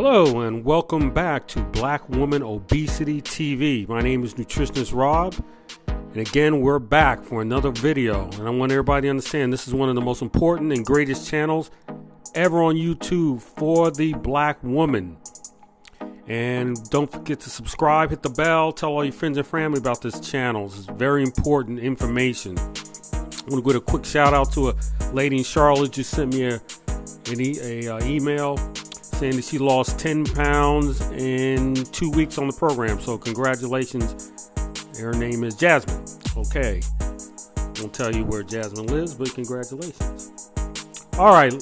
Hello and welcome back to Black Woman Obesity TV. My name is Nutritionist Rob, and again we're back for another video. And I want everybody to understand this is one of the most important and greatest channels ever on YouTube for the Black woman. And don't forget to subscribe, hit the bell, tell all your friends and family about this channel. This is very important information. I want to give a quick shout out to a lady in Charlotte who sent me an email saying that she lost 10 pounds in 2 weeks on the program. So congratulations. Her name is Jasmine. Okay. Won't tell you where Jasmine lives, but congratulations. All right.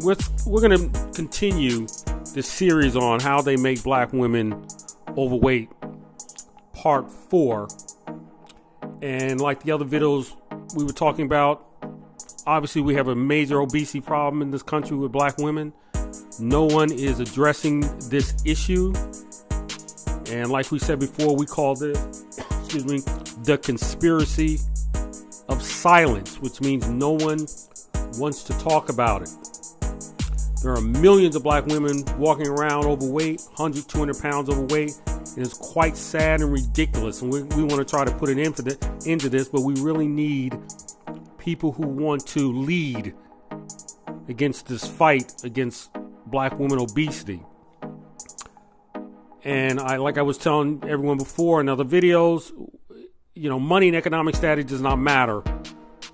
We're going to continue this series on how they make black women overweight, part 4. And like the other videos we were talking about, obviously we have a major obesity problem in this country with black women. No one is addressing this issue. And like we said before, we call this, the conspiracy of silence, which means no one wants to talk about it. There are millions of black women walking around overweight, 100, 200 pounds overweight. And it's quite sad and ridiculous. And we want to try to put an end into this, but we really need people who want to lead against this fight against black women obesity. And like I was telling everyone before in other videos, you know, money and economic status does not matter.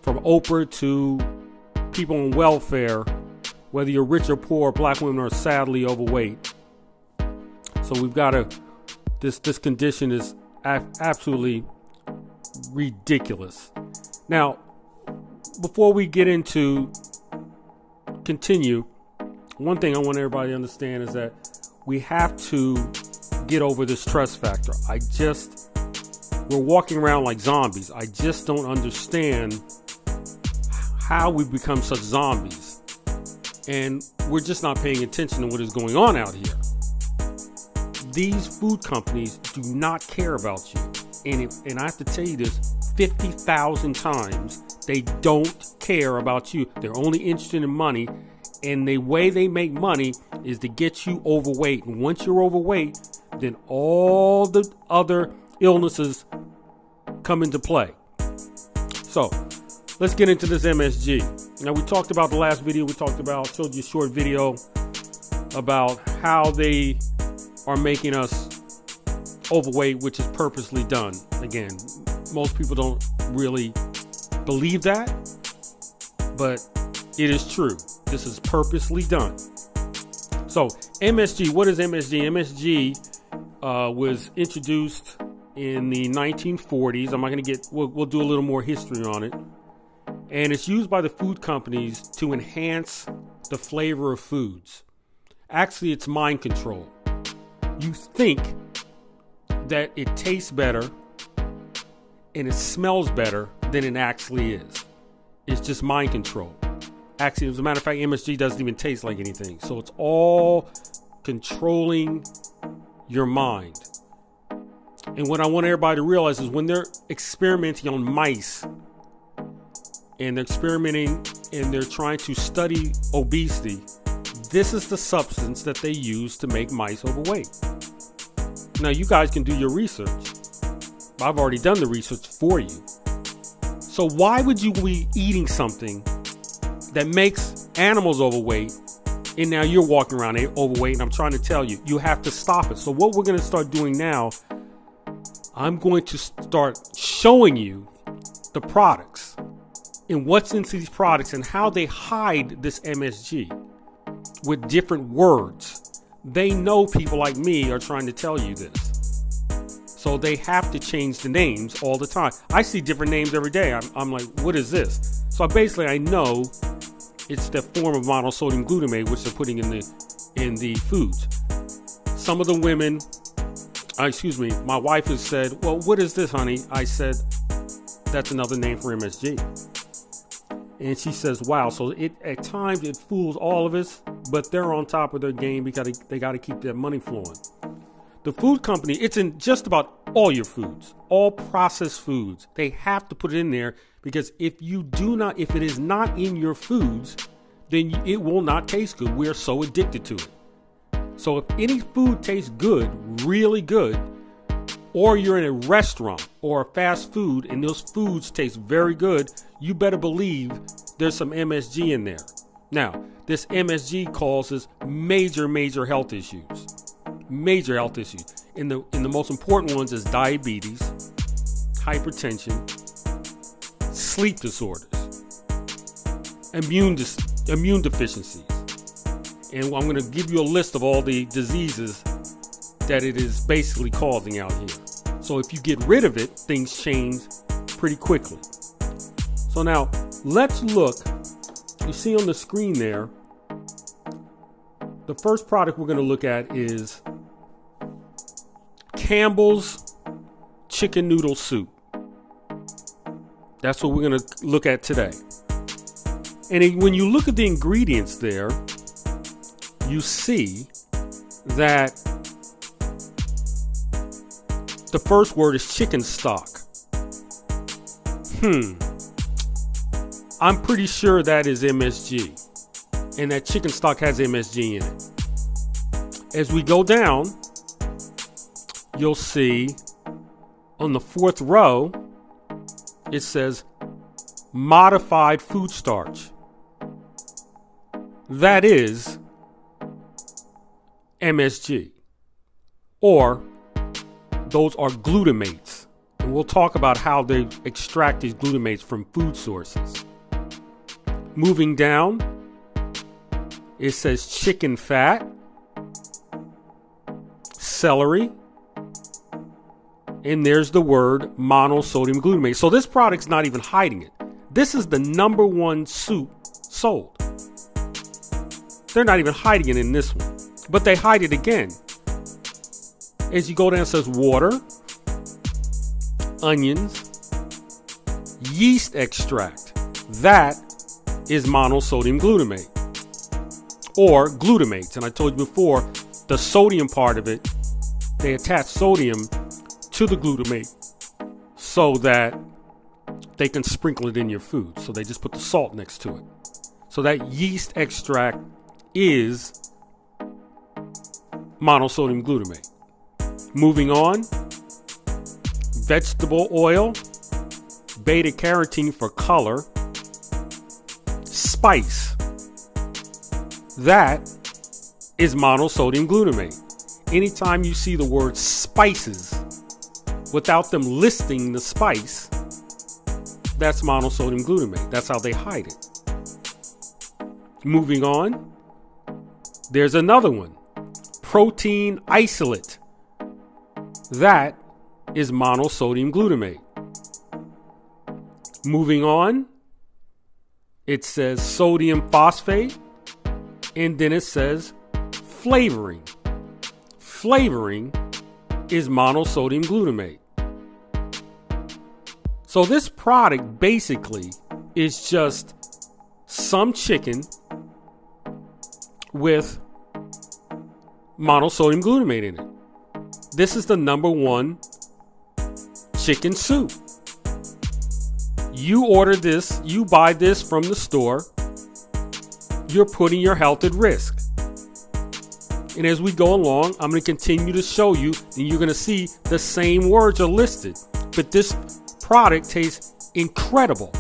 From Oprah to people on welfare, whether you're rich or poor, black women are sadly overweight. So we've got to, this condition is absolutely ridiculous. Now, before we get into continue, one thing I want everybody to understand is that we have to get over this trust factor. We're walking around like zombies. I just don't understand how we've become such zombies. And we're just not paying attention to what is going on out here. These food companies do not care about you. And I have to tell you this 50,000 times. They don't care about you. They're only interested in money. And the way they make money is to get you overweight. And once you're overweight, then all the other illnesses come into play. So let's get into this MSG. Now, we talked about the last video. Showed you a short video about how they are making us overweight, which is purposely done. Again, most people don't really believe that, but it is true. This is purposely done. So MSG, what is MSG? MSG was introduced in the 1940s. I'm not going to we'll do a little more history on it. And it's used by the food companies to enhance the flavor of foods. Actually, it's mind control. You think that it tastes better and it smells better than it actually is. It's just mind control. Actually, as a matter of fact, MSG doesn't even taste like anything. So it's all controlling your mind. And what I want everybody to realize is when they're experimenting on mice and they're experimenting and they're trying to study obesity, this is the substance that they use to make mice overweight. Now, you guys can do your research. I've already done the research for you. So why would you be eating something that makes animals overweight, and now you're walking around overweight? And I'm trying to tell you, you have to stop it. So what we're going to start doing now, I'm going to start showing you the products and what's into these products and how they hide this MSG with different words. They know people like me are trying to tell you this. So they have to change the names all the time. I see different names every day. I'm like, what is this? So basically I know it's the form of monosodium glutamate, which they're putting in the foods. Some of the women, my wife has said, well, what is this, honey? I said, that's another name for MSG. And she says, wow. So at times it fools all of us, but they're on top of their game because they got to keep their money flowing. The food company, it's in just about all your foods, all processed foods. They have to put it in there because if it is not in your foods, then it will not taste good. We are so addicted to it. So if any food tastes good, really good, or you're in a restaurant or a fast food and those foods taste very good, you better believe there's some MSG in there. Now, this MSG causes major health issues. Major health issues. And the most important ones is diabetes, hypertension, sleep disorders, immune deficiencies. And I'm going to give you a list of all the diseases that it is basically causing out here. So if you get rid of it, things change pretty quickly. So now let's look. You see on the screen there, the first product we're going to look at is Campbell's chicken noodle soup. That's what we're going to look at today. And when you look at the ingredients there, you see that the first word is chicken stock. I'm pretty sure that is MSG. And that chicken stock has MSG in it. As we go down, you'll see on the fourth row, it says modified food starch. That is MSG. Or those are glutamates. And we'll talk about how they extract these glutamates from food sources. Moving down, it says chicken fat, celery, and there's the word monosodium glutamate. So this product's not even hiding it. This is the number one soup sold. They're not even hiding it in this one, but they hide it again. As you go down, it says water, onions, yeast extract. That is monosodium glutamate or glutamates. And I told you before, the sodium part of it, they attach sodium to the glutamate so that they can sprinkle it in your food. So they just put the salt next to it. So that yeast extract is monosodium glutamate. Moving on, vegetable oil, beta carotene for color, spice. That is monosodium glutamate. Anytime you see the word spices without them listing the spice, that's monosodium glutamate. That's how they hide it. Moving on, there's another one, protein isolate. That is monosodium glutamate. Moving on, it says sodium phosphate, and then it says flavoring. Flavoring is monosodium glutamate. So this product basically is just some chicken with monosodium glutamate in it. This is the number one chicken soup. You order this, you buy this from the store, you're putting your health at risk. And as we go along, I'm going to continue to show you, and you're going to see the same words are listed. But this product tastes incredible.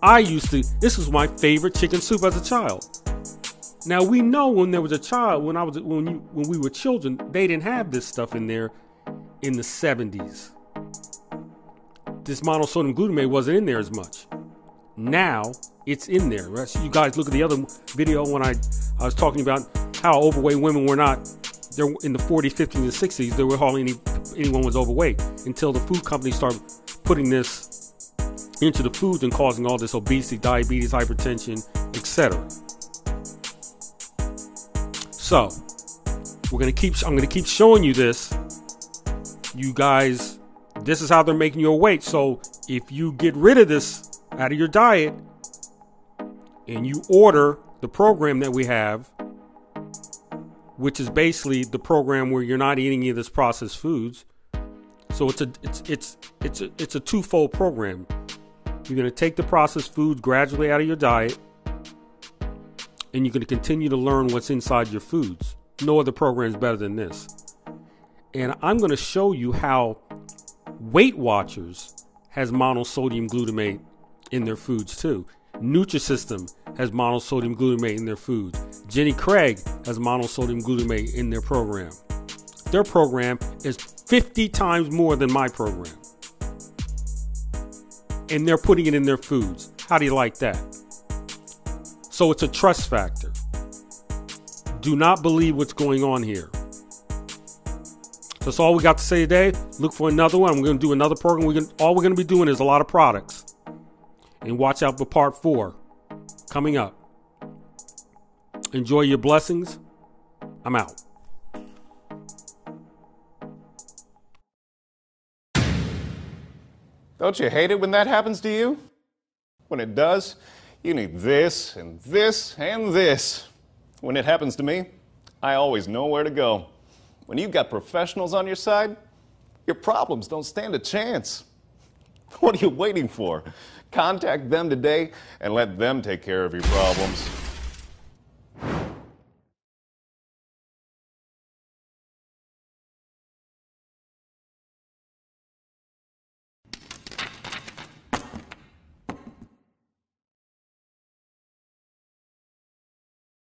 This was my favorite chicken soup as a child. Now we know when there was a child, when we were children, they didn't have this stuff in there in the 70s. This monosodium glutamate wasn't in there as much. Now it's in there. Right? You guys look at the other video when I was talking about how overweight women were not. They're in the 40s, 50s, and 60s. There were hardly anyone was overweight until the food companies started putting this into the foods and causing all this obesity, diabetes, hypertension, etc. So I'm going to keep showing you this. You guys, this is how they're making your weight. So if you get rid of this out of your diet and you order the program that we have, which is basically the program where you're not eating any of this processed foods. So it's a twofold program. You're going to take the processed foods gradually out of your diet, and you're going to continue to learn what's inside your foods. No other program is better than this. And I'm going to show you how Weight Watchers has monosodium glutamate in their foods too. Nutrisystem has monosodium glutamate in their foods. Jenny Craig has monosodium glutamate in their program. Their program is 50 times more than my program. And they're putting it in their foods. How do you like that? So it's a trust factor. Do not believe what's going on here. That's all we got to say today. Look for another one. We're going to do another program. All we're going to be doing is a lot of products. And watch out for part 4 coming up. Enjoy your blessings. I'm out. Don't you hate it when that happens to you? When it does, you need this and this and this. When it happens to me, I always know where to go. When you've got professionals on your side, your problems don't stand a chance. What are you waiting for? Contact them today and let them take care of your problems.